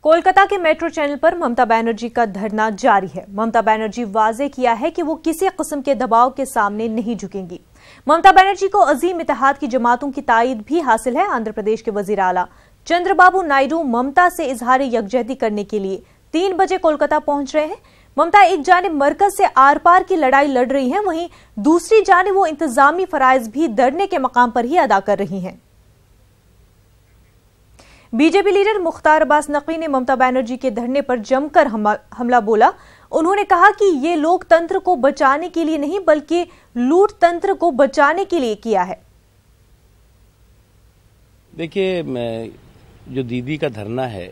कोलकाता के metro channel पर ममता बनर्जी का धरना जारी है। ममता बनर्जी वाजे किया है कि वो किसी किस्म के दबाव के सामने नहीं झुकेंगी। ममता बनर्जी को अजीम इत्तेहाद की जमातों की तायद भी हासिल है। आंध्र प्रदेश के वजीर आला चंद्रबाबू नायडू ममता से इजहार यकजहती करने के लिए 3 बजे कोलकाता पहुंच रहे हैं। ममता एक जानिब मरकज से आर पार की लड़ाई लड़ रही हैं, वहीं दूसरी जानिब वो इंतजामी फराइज भी धरने के मकाम पर ही अदा कर रही हैं। बीजेपी लीडर मुख्तार अब्बास नकवी ने ममता बनर्जी के धरने पर जमकर हमला बोला। उन्होंने कहा कि ये लोकतंत्र को बचाने के लिए नहीं बल्कि लूट तंत्र को बचाने के लिए किया है। देखिए, जो दीदी का धरना है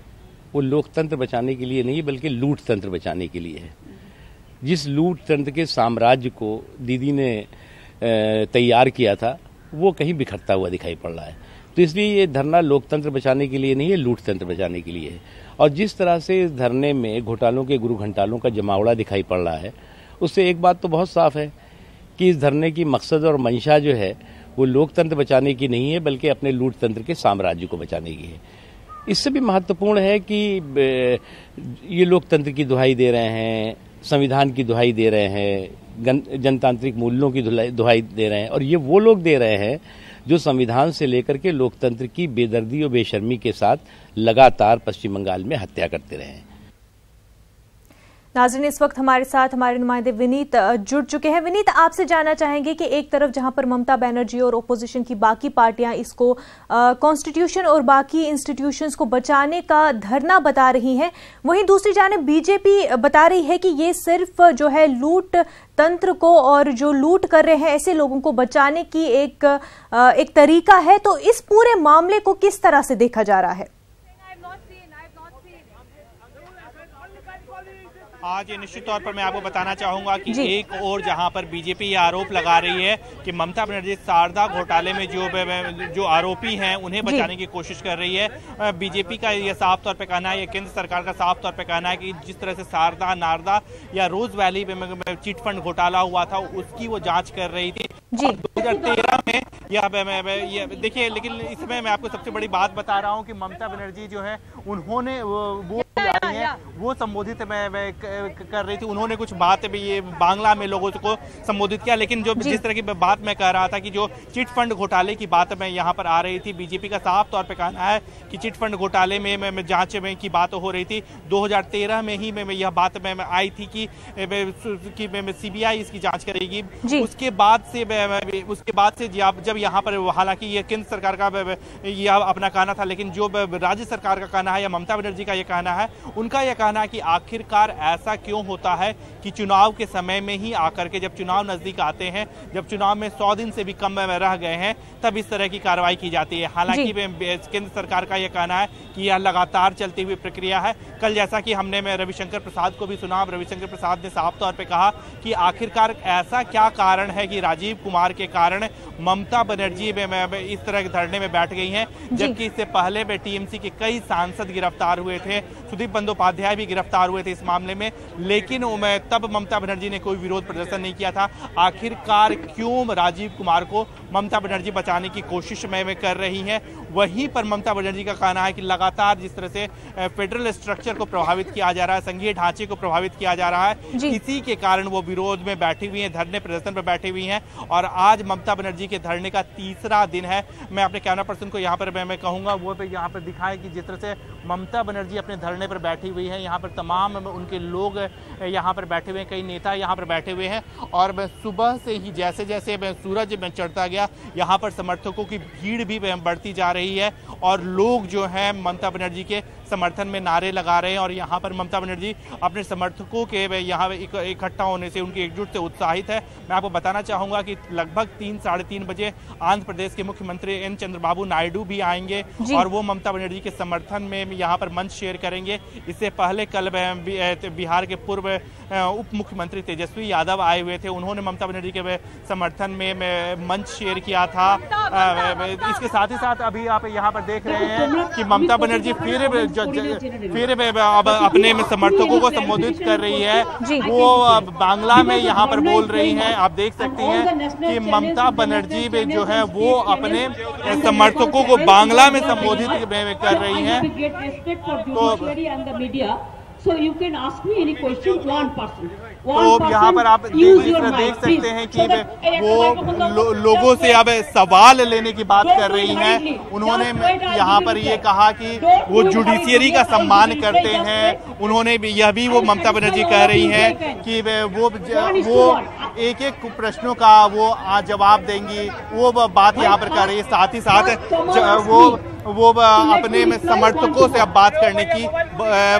वो लोकतंत्र बचाने के लिए नहीं बल्कि लूट तंत्र बचाने के लिए है। जिस लूट तंत्र के साम्राज्य को दीदी ने तैयार किया था वो कहीं बिखरता हुआ दिखाई पड़ रहा है। तो इसलिए ये धरना लोकतंत्र बचाने के लिए नहीं है, लूट तंत्र बचाने के लिए है। और जिस तरह से इस धरने में घोटालों के गुरु घंटालों का जमावड़ा दिखाई पड़ रहा है, उससे एक बात तो बहुत साफ है कि इस धरने की मकसद और मंशा जो है वो लोकतंत्र बचाने की नहीं है बल्कि अपने लूट तंत्र के साम्राज्य को बचाने की है। इससे भी महत्वपूर्ण है कि ये लोकतंत्र की दुहाई दे रहे हैं, संविधान की दुहाई दे रहे हैं, जनतांत्रिक मूल्यों की दुहाई दे रहे हैं, और ये वो लोग दे रहे हैं जो संविधान से लेकर के लोकतंत्र की बेदर्दी और बेशर्मी के साथ लगातार पश्चिम बंगाल में हत्या करते रहे हैं। नाज़रीन, इस वक्त हमारे साथ हमारे नुमाइंदे विनीत जुड़ चुके हैं। विनीत, आपसे जानना चाहेंगे कि एक तरफ जहां पर ममता बनर्जी और ओपोजिशन की बाकी पार्टियां इसको कॉन्स्टिट्यूशन और बाकी इंस्टीट्यूशंस को बचाने का धरना बता रही हैं, वहीं दूसरी जानिब बीजेपी बता रही है कि ये सिर्फ जो है लूट तंत्र को और जो लूट कर रहे हैं ऐसे लोगों को बचाने की एक तरीका है। तो इस पूरे मामले को किस तरह से देखा जा रहा है? आज निश्चित तौर पर मैं आपको बताना चाहूंगा कि एक और जहां पर बीजेपी ये आरोप लगा रही है कि ममता बनर्जी शारदा घोटाले में जो आरोपी हैं उन्हें बचाने की कोशिश कर रही है। बीजेपी का ये साफ तौर पे कहना है, ये केंद्र सरकार का साफ तौर पे कहना है कि जिस तरह से शारदा, नारदा या रोज वैली में चिट फंड घोटाला हुआ था उसकी वो जांच कर रही थी 2013 में। ये देखिए, लेकिन इसमें मैं आपको सबसे बड़ी बात बता रहा हूँ कि ममता बनर्जी जो है उन्होंने वो संबोधित कर रही थी। उन्होंने कुछ बात भी ये बांग्ला में लोगों को संबोधित किया, लेकिन जो जिस तरह की बात मैं कह रहा था कि जो चिट फंड घोटाले की बात मैं यहाँ पर आ रही थी, बीजेपी का साफ तौर पे कहना है कि चिट फंड घोटाले में जांच में की बात हो रही थी। 2013 में ही यह बात में आई थी कि सीबीआई इसकी जांच करेगी। उसके बाद से जब यहाँ पर, हालांकि ये केंद्र सरकार का यह अपना कहना था, लेकिन जो राज्य सरकार का कहना है या ममता बनर्जी का यह कहना है, उनका यह कहना है कि आखिरकार ऐसा क्यों होता है कि चुनाव के समय में ही आकर के, जब चुनाव नजदीक आते हैं, जब चुनाव में 100 दिन से भी कम में रह गए हैं, तब इस तरह की कार्रवाई की जाती है। हालांकि केंद्र सरकार का यह कहना है कि यह लगातार चलती हुई प्रक्रिया है। कल जैसा कि हमने रविशंकर प्रसाद को भी सुना, रविशंकर प्रसाद ने साफ तौर पर कहा कि आखिरकार ऐसा क्या कारण है कि राजीव कुमार के कारण ममता बनर्जी इस तरह के धरने में बैठ गई हैं, जबकि इससे पहले में टीएमसी के कई सांसद गिरफ्तार हुए थे, सुदीप बंदोपाध्याय भी गिरफ्तार हुए थे इस मामले में, लेकिन तब ममता बनर्जी ने कोई विरोध प्रदर्शन नहीं किया था। आखिरकार क्यों राजीव कुमार को ममता बनर्जी बचाने की कोशिश में कर रही हैं? वहीं पर ममता बनर्जी का कहना है कि लगातार जिस तरह से फेडरल स्ट्रक्चर को प्रभावित किया जा रहा है, संघीय ढांचे को प्रभावित किया जा रहा है, इसी के कारण वो विरोध में बैठी हुई हैं, धरने प्रदर्शन पर बैठी हुई हैं। और आज ममता बनर्जी के धरने का 3रा दिन है। मैं अपने कैमरा पर्सन को यहाँ पर मैं कहूँगा वो यहाँ पर दिखाए कि जिस तरह से ममता बनर्जी अपने धरने पर बैठी हुई है, यहाँ पर तमाम उनके लोग यहाँ पर बैठे हुए हैं, कई नेता यहाँ पर बैठे हुए हैं। और सुबह से ही जैसे जैसे सूरज चढ़ता गया, यहाँ पर समर्थकों की भीड़ भी बढ़ती जा रही है और लोग जो हैं ममता बनर्जी के समर्थन में नारे लगा रहे हैं। और यहाँ पर ममता बनर्जी अपने समर्थकों के यहाँ इकट्ठा होने से, उनकी एकजुट से उत्साहित है। मैं आपको बताना चाहूँगा कि लगभग 3-3:30 बजे आंध्र प्रदेश के मुख्यमंत्री एन चंद्रबाबू नायडू भी आएंगे और वो ममता बनर्जी के समर्थन में यहाँ पर मंच शेयर करेंगे। इससे पहले कल बिहार के पूर्व उप मुख्यमंत्री तेजस्वी यादव आए हुए थे, उन्होंने ममता बनर्जी के समर्थन में मंच शेयर किया था। इसके साथ ही साथ अभी आप यहाँ पर देख रहे हैं कि ममता बनर्जी फिर अब अपने समर्थकों को संबोधित कर रही है। वो बांग्ला में यहाँ पर बोल रही हैं। आप देख सकते हैं कि ममता बनर्जी जो है वो अपने समर्थकों को बांग्ला में संबोधित कर रही हैं। So you can ask me any question one person. तो यहाँ पर आप देख सकते हैं कि वो लोगों से अब सवाल लेने की बात कर रही हैं। उन्होंने यहाँ पर ये कहा कि वो जुडिशियरी का सम्मान करते हैं। उन्होंने यह भी वो ममता बनर्जी कह रही हैं कि वो एक एक प्रश्नों का वो जवाब देंगी। वो बात यहाँ पर कर रही है। साथ ही साथ वो अपने समर्थकों से अब बात करने की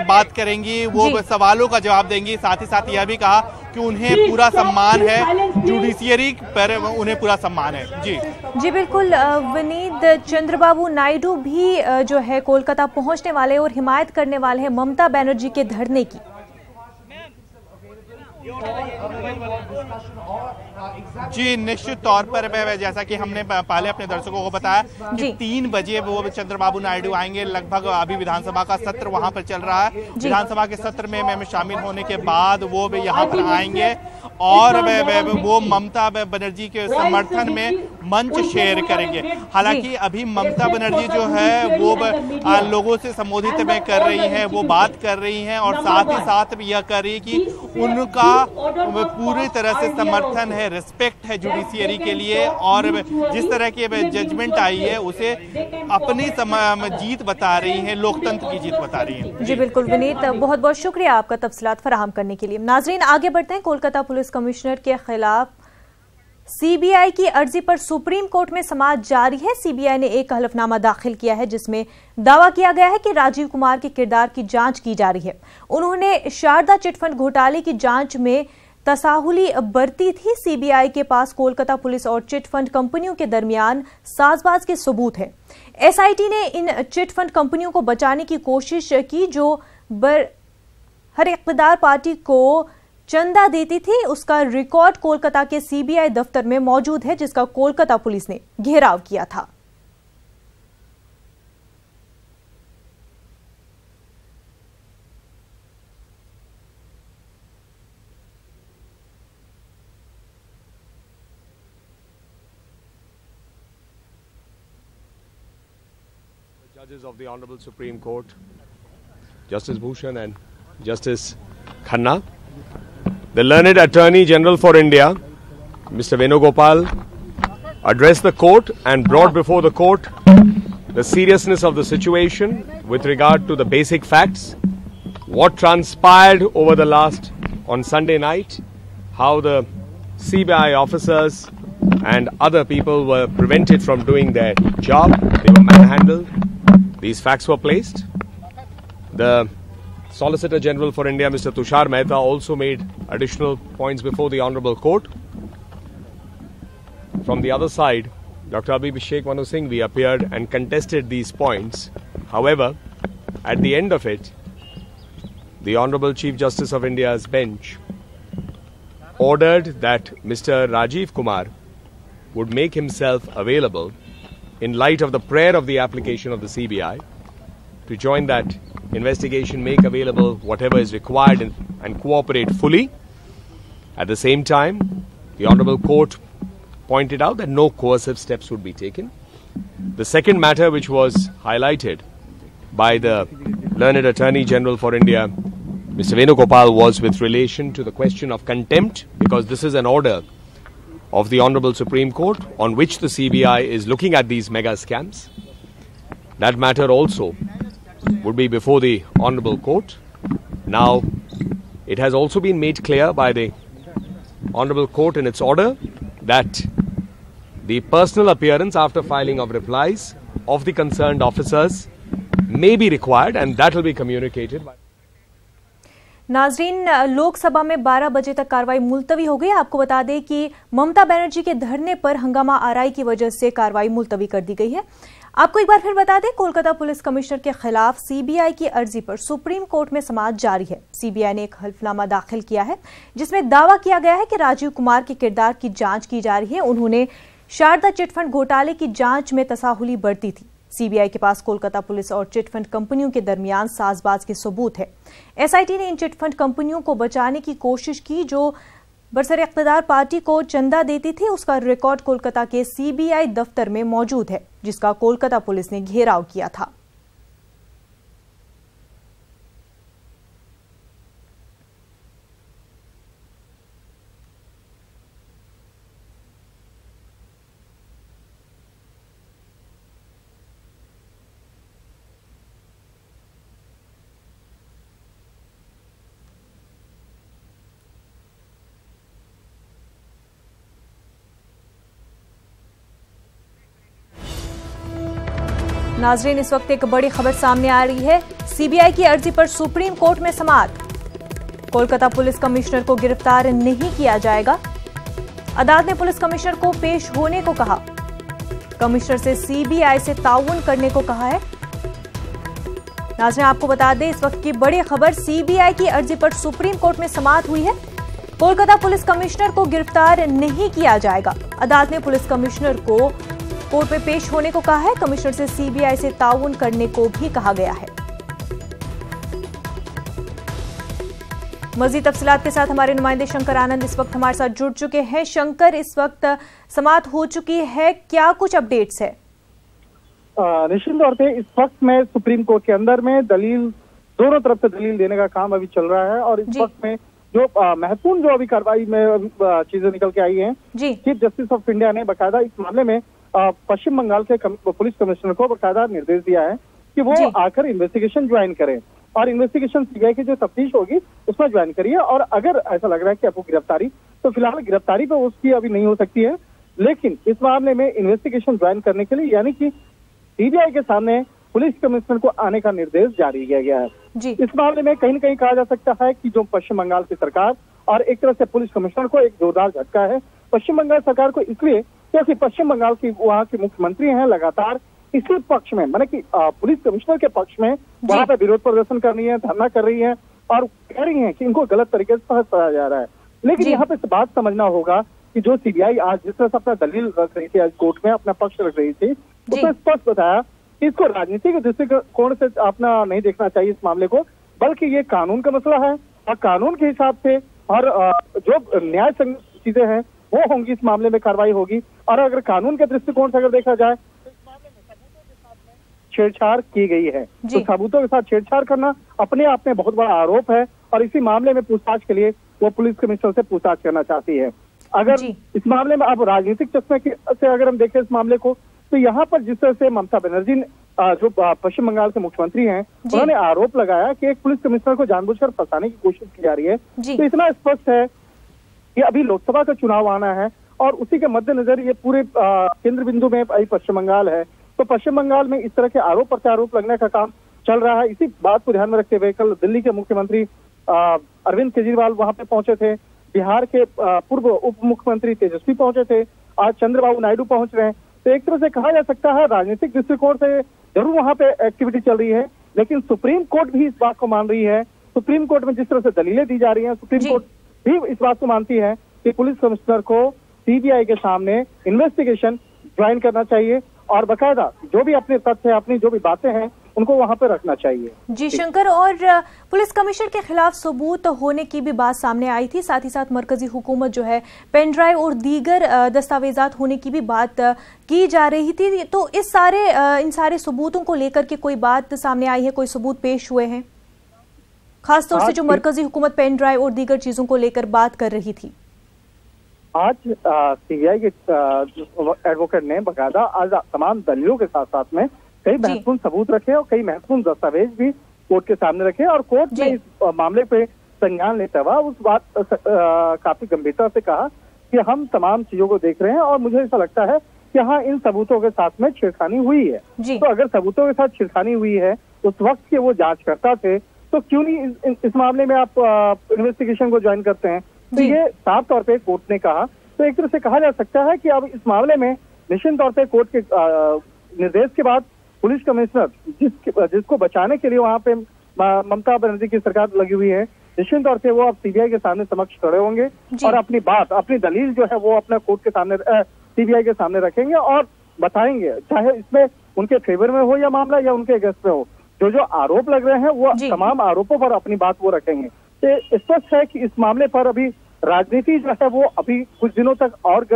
बात करेंगी। वो सवालों का जवाब देंगी। साथ ही साथ यह भी कहा कि उन्हें पूरा सम्मान है, जुडिशियरी पर उन्हें पूरा सम्मान है। जी बिल्कुल। विनीत, चंद्रबाबू नायडू भी जो है कोलकाता पहुंचने वाले और हिमायत करने वाले हैं ममता बनर्जी के धरने की। जी निश्चित तौर पर जैसा कि हमने पहले अपने दर्शकों को बताया कि 3 बजे वो चंद्रबाबू नायडू आएंगे। लगभग अभी विधानसभा का सत्र वहां पर चल रहा है। विधानसभा के सत्र में शामिल होने के बाद वो यहाँ पर आएंगे और वो ममता बनर्जी के समर्थन में मंच शेयर करेंगे। हालांकि अभी ममता बनर्जी जो है वो लोगों से संबोधित में कर रही है, वो बात कर रही हैं और साथ ही साथ यह कर रही है कि उनका पूरी तरह से समर्थन है, रिस्पेक्ट है जुडिशियरी के लिए और जिस तरह की जजमेंट आई है उसे अपनी जीत बता रही है, लोकतंत्र की जीत बता रही है। जी बिल्कुल विनीत, बहुत बहुत शुक्रिया आपका तफसीलात फराहम करने के लिए। नाजरीन आगे बढ़ते हैं। कोलकाता पुलिस कमिश्नर के खिलाफ सीबीआई की अर्जी पर सुप्रीम कोर्ट में समाअत जारी है। सीबीआई ने एक हलफनामा दाखिल किया है जिसमें दावा किया गया है कि राजीव कुमार के किरदार की जांच की जा रही है। उन्होंने शारदा चिटफंड घोटाले की जांच में तसाहुली बरती थी। सीबीआई के पास कोलकाता पुलिस और चिटफंड कंपनियों के दरमियान साजबाज के सबूत है। एसआईटी ने इन चिटफंड कंपनियों को बचाने की कोशिश की जो हर इक़्तिदार पार्टी को चंदा देती थी। उसका रिकॉर्ड कोलकाता के सीबीआई दफ्तर में मौजूद है जिसका कोलकाता पुलिस ने घेराव किया था। Judges of the Honorable Supreme Court, Justice Bhushan and Justice Khanna, the learned Attorney General for India, Mr. Venugopal, addressed the court and brought before the court the seriousness of the situation with regard to the basic facts, what transpired over the on Sunday night, how the CBI officers and other people were prevented from doing their job, they were manhandled. These facts were placed. The Solicitor General for India, Mr. Tushar Mehta, also made additional points before the Honourable Court. From the other side, Dr. Abhishek Manu Singhvi appeared and contested these points. However, at the end of it, the Honourable Chief Justice of India's bench ordered that Mr. Rajiv Kumar would make himself available in light of the prayer of the application of the CBI to join that investigation, make available whatever is required and cooperate fully. At the same time, the Honourable Court pointed out that no coercive steps would be taken. The second matter which was highlighted by the learned Attorney General for India, Mr. Venugopal, was with relation to the question of contempt, because this is an order of the Honourable Supreme Court on which the CBI is looking at these mega scams. That matter also would be before the Honourable Court. Now, it has also been made clear by the Honourable Court in its order that the personal appearance after filing of replies of the concerned officers may be required and that will be communicated by नाजरीन, लोकसभा में 12 बजे तक कार्रवाई मुलतवी हो गई। आपको बता दें कि ममता बनर्जी के धरने पर हंगामा आराई की वजह से कार्रवाई मुलतवी कर दी गई है। आपको एक बार फिर बता दें, कोलकाता पुलिस कमिश्नर के खिलाफ सीबीआई की अर्जी पर सुप्रीम कोर्ट में समाअत जारी है। सीबीआई ने एक हल्फनामा दाखिल किया है जिसमें दावा किया गया है कि राजीव कुमार के किरदार की जांच की जा रही है। उन्होंने शारदा चिटफंड घोटाले की जांच में तसाहुली बरती थी। सीबीआई के पास कोलकाता पुलिस और चिटफंड कंपनियों के दरमियान साजबाज के सबूत है। एसआईटी ने इन चिटफंड कंपनियों को बचाने की कोशिश की जो बरसर इख्तिदार पार्टी को चंदा देती थी। उसका रिकॉर्ड कोलकाता के सीबीआई दफ्तर में मौजूद है, जिसका कोलकाता पुलिस ने घेराव किया था। नाजरीन, इस वक्त एक बड़ी खबर सामने आ रही है। सीबीआई की अर्जी पर सुप्रीम कोर्ट में समाअत। कोलकाता पुलिस कमिश्नर को गिरफ्तार नहीं किया जाएगा। अदालत ने पुलिस कमिश्नर को पेश होने को कहा। कमिश्नर से सीबीआई से ताउन करने को कहा है। नाजरीन, आपको बता दें, इस वक्त की बड़ी खबर, सीबीआई की अर्जी पर सुप्रीम कोर्ट में समाअत हुई है। कोलकाता पुलिस कमिश्नर को गिरफ्तार नहीं किया जाएगा। अदालत ने पुलिस कमिश्नर को कोर्ट में पेश होने को कहा है। कमिश्नर से सीबीआई से ताउन करने को भी कहा गया है। मजीद तफसीलात के साथ हमारे नुमाइंदे शंकर आनंद इस वक्त हमारे साथ जुड़ चुके हैं। शंकर, इस वक्त समाअत हो चुकी है, क्या कुछ अपडेट्स है? निश्चित तौर पे इस वक्त में सुप्रीम कोर्ट के अंदर में दलील, दोनों तरफ से दलील देने का काम अभी चल रहा है और इस वक्त में जो महत्वपूर्ण जो अभी कार्रवाई में चीजें निकल के आई हैं, चीफ जस्टिस ऑफ इंडिया ने बाकायदा इस मामले में पश्चिम बंगाल के पुलिस कमिश्नर को बाकायदा निर्देश दिया है कि वो आकर इन्वेस्टिगेशन ज्वाइन करें और इन्वेस्टिगेशन सीबीआई की जो तफ्तीश होगी उसमें ज्वाइन करिए। और अगर ऐसा लग रहा है कि आपको गिरफ्तारी, तो फिलहाल गिरफ्तारी पे उसकी अभी नहीं हो सकती है, लेकिन इस मामले में इन्वेस्टिगेशन ज्वाइन करने के लिए यानी कि सीबीआई के सामने पुलिस कमिश्नर को आने का निर्देश जारी किया गया है। इस मामले में कहीं न कहीं कहा जा सकता है कि जो पश्चिम बंगाल की सरकार और एक तरह से पुलिस कमिश्नर को एक जोरदार झटका है। पश्चिम बंगाल सरकार को इसलिए क्योंकि पश्चिम बंगाल की वहाँ के मुख्यमंत्री हैं, लगातार इसी पक्ष में, माने कि पुलिस कमिश्नर के पक्ष में वहाँ पे विरोध प्रदर्शन कर रही है, धरना कर रही है और कह रही है कि इनको गलत तरीके से फंसाया जा रहा है। लेकिन यहाँ पे बात समझना होगा कि जो सीबीआई आज जिस तरह से अपना दलील रख रही थी, आज कोर्ट में अपना पक्ष रख रही थी, उसने स्पष्ट बताया कि इसको राजनीतिक दृष्टिकोण से अपना नहीं देखना चाहिए इस मामले को, बल्कि ये कानून का मसला है और कानून के हिसाब से और जो न्याय संगत चीजें हैं वो होंगी, इस मामले में कार्रवाई होगी। और अगर कानून के दृष्टिकोण से अगर देखा जाए तो इस मामले में सबूतों के साथ में छेड़छाड़ की गई है, तो सबूतों के साथ छेड़छाड़ करना अपने आप में बहुत बड़ा आरोप है और इसी मामले में पूछताछ के लिए वो पुलिस कमिश्नर से पूछताछ करना चाहती है। अगर इस मामले में अब राजनीतिक चश्मे से अगर हम देखें इस मामले को, तो यहाँ पर जिस तरह से ममता बनर्जी जो पश्चिम बंगाल के मुख्यमंत्री हैं, उन्होंने आरोप लगाया कि एक पुलिस कमिश्नर को जानबूझकर फंसाने की कोशिश की जा रही है, तो इतना स्पष्ट है कि अभी लोकसभा का चुनाव आना है और उसी के मद्देनजर ये पूरे केंद्र बिंदु में पश्चिम बंगाल है। तो पश्चिम बंगाल में इस तरह के आरोप प्रत्यारोप लगने का काम चल रहा है। इसी बात को ध्यान में रखते हुए कल दिल्ली के मुख्यमंत्री अरविंद केजरीवाल वहां पे पहुंचे थे, बिहार के पूर्व उप मुख्यमंत्री तेजस्वी पहुंचे थे, आज चंद्रबाबू नायडू पहुंच रहे हैं। तो एक तरह से कहा जा सकता है राजनीतिक दृष्टिकोण से जरूर वहां पे एक्टिविटी चल रही है, लेकिन सुप्रीम कोर्ट भी इस बात को मान रही है। सुप्रीम कोर्ट में जिस तरह से दलीलें दी जा रही हैं, सुप्रीम कोर्ट भी इस बात को मानती है कि पुलिस कमिश्नर को सीबीआई के सामने इन्वेस्टिगेशन ज्वाइन करना चाहिए और बाकायदा जो भी अपने तथ्य, अपनी जो भी बातें हैं उनको वहां पे रखना चाहिए। जी शंकर, और पुलिस कमिश्नर के खिलाफ सबूत होने की भी बात सामने आई थी, साथ ही साथ मरकजी हुकूमत जो है पेन ड्राइव और दीगर दस्तावेजात होने की भी बात की जा रही थी। तो इन सारे सबूतों को लेकर के कोई बात सामने आई है, कोई सबूत पेश हुए हैं, खासतौर से जो मरकजी हुकूमत पेन ड्राइव और दीगर चीजों को लेकर बात कर रही थी? आज सीबीआई के एडवोकेट ने बाकायदा आज तमाम दलीलों के साथ साथ में कई महत्वपूर्ण सबूत रखे और कई महत्वपूर्ण दस्तावेज भी कोर्ट के सामने रखे और कोर्ट ने इस मामले पे संज्ञान लेते हुआ उस बात काफी गंभीरता से कहा कि हम तमाम चीजों को देख रहे हैं और मुझे ऐसा लगता है कि हाँ, इन सबूतों के साथ में छेड़खानी हुई है। तो अगर सबूतों के साथ छेड़खानी हुई है उस वक्त के वो जांचकर्ता थे, तो क्यों नहीं इस मामले में आप इन्वेस्टिगेशन को ज्वाइन करते हैं? तो ये साफ तौर पे कोर्ट ने कहा। तो एक तरह से कहा जा सकता है कि अब इस मामले में निश्चित तौर पे कोर्ट के निर्देश के बाद पुलिस कमिश्नर जिसको बचाने के लिए वहां पे ममता बनर्जी की सरकार लगी हुई है, निश्चित तौर पे वो अब सीबीआई के सामने समक्ष खड़े होंगे और अपनी बात, अपनी दलील जो है वो अपना कोर्ट के सामने, सीबीआई के सामने रखेंगे और बताएंगे, चाहे इसमें उनके फेवर में हो या मामला या उनके अगेंस्ट में हो, जो जो आरोप लग रहे हैं वो तमाम आरोपों पर अपनी बात वो रखेंगे। तो स्पष्ट है कि इस मामले पर अभी राजनीति जो है वो अभी कुछ दिनों तक और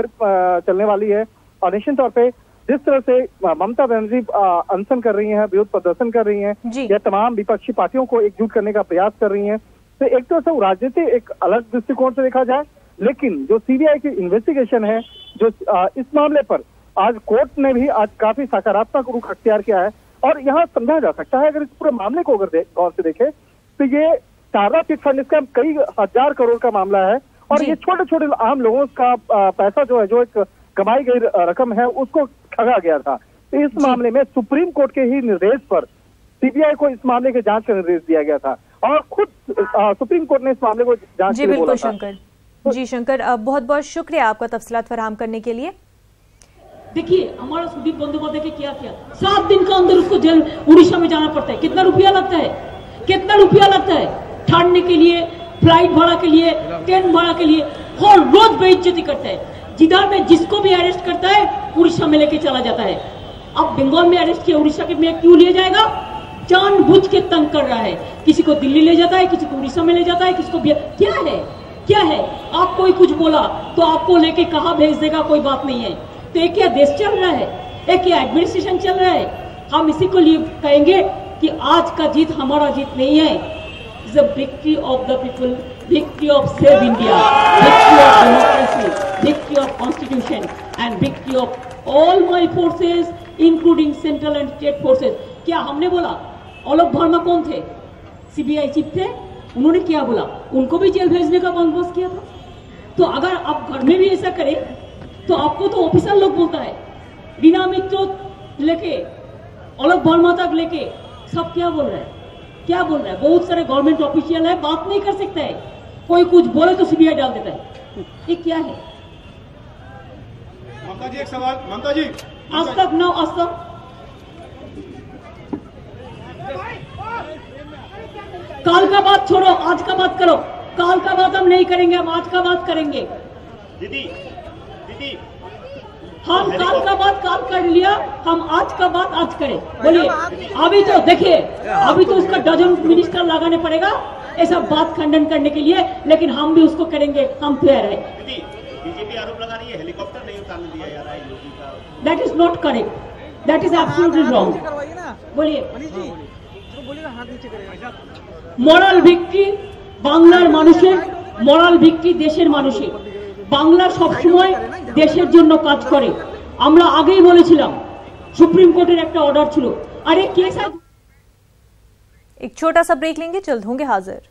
चलने वाली है। और निश्चित तौर पे जिस तरह से ममता बनर्जी अनशन कर रही हैं, विरोध प्रदर्शन कर रही हैं, या तमाम विपक्षी पार्टियों को एकजुट करने का प्रयास कर रही हैं, तो एक तरह से राजनीति एक अलग दृष्टिकोण से देखा जाए, लेकिन जो सीबीआई की इन्वेस्टिगेशन है, जो इस मामले पर आज कोर्ट ने भी आज काफी सकारात्मक रुख अख्तियार किया है। और यहाँ समझा जा सकता है, अगर इस पूरे मामले को अगर गौर से देखें तो ये शारदा चिट फंड इसका कई हजार करोड़ का मामला है, और ये छोटे छोटे आम लोगों का पैसा जो है, जो एक कमाई गई रकम है, उसको ठगा गया था। तो इस मामले में सुप्रीम कोर्ट के ही निर्देश पर सीबीआई को इस मामले के जांच का निर्देश दिया गया था, और खुद सुप्रीम कोर्ट ने इस मामले को जांच के लिए बोला था। शंकर जी, शंकर बहुत बहुत शुक्रिया आपका तफसीलात फराहम करने के लिए। देखिए हमारा सुदीप बंदोपाध्याय के क्या किया, 7 दिन का अंदर उसको जेल उड़ीसा में जाना पड़ता है। कितना रुपया लगता है, कितना रुपया लगता है ठाड़ने के लिए, फ्लाइट भाड़ा के लिए, ट्रेन भाड़ा के लिए, हर रोज बेइज्जती करता है। जिधर में जिसको भी अरेस्ट करता है उड़ीसा में लेके चला जाता है। अब बंगाल में अरेस्ट किया, उड़ीसा के में क्यों लिया जाएगा? जानबूझ के तंग कर रहा है। किसी को दिल्ली ले जाता है, किसी को उड़ीसा में ले जाता है, किसी को क्या है। आप कोई कुछ बोला तो आपको लेके कहाँ भेज देगा, कोई बात नहीं है। तो एक क्या देश चल रहा है, एक क्या एडमिनिस्ट्रेशन चल रहा है। हम इसी को लिए कहेंगे कि आज का जीत हमारा जीत नहीं है, it's a victory of the people, victory of Save India, victory of democracy, victory of constitution and victory of all my forces including central and state forces। क्या हमने बोला? आलोक वर्मा कौन थे? सीबीआई चीफ थे, उन्होंने क्या बोला? उनको भी जेल भेजने का बंदोबस्त किया था। तो अगर आप घर में भी ऐसा करें तो आपको तो ऑफिसर लोग बोलता है, रीना मित्रो लेके आलोक वर्मा तक लेके सब क्या बोल रहे हैं, क्या बोल रहा है? बहुत सारे गवर्नमेंट ऑफिशियल है, बात नहीं कर सकता है। कोई कुछ बोले तो सीबीआई डाल देता है। ये क्या है? ममता जी एक सवाल, ममता जी आज तक ना, आज तक काल का बात छोड़ो, आज का बात करो। काल का बात हम नहीं करेंगे, हम आज का बात करेंगे। दीदी हम काल का बात काल कर लिया, हम आज का बात आज करें। बोलिए, अभी तो देखिए, अभी तो उसका डजन मिनिस्टर लगाने पड़ेगा ऐसा बात खंडन करने के लिए, लेकिन हम भी उसको करेंगे, हम तैयार है। बीजेपी आरोप लगा रही है हेलीकॉप्टर नहीं उतारने दिया जा रहा है योगी का। That is not correct, that is absolutely wrong. बोलिए, मोराल ভিক্টরি বাংলার মানুষের, মোরাল ভিক্টরি দেশের মানুষের। বাংলা সবসময় দেশের জন্য কাজ করে। আমরা আগেই বলেছিলাম, সুপ্রিম কোর্টের একটা অর্ডার ছিল। अरे केस एक छोटा सा ब्रेक लेंगे, जल्द होंगे हाजिर।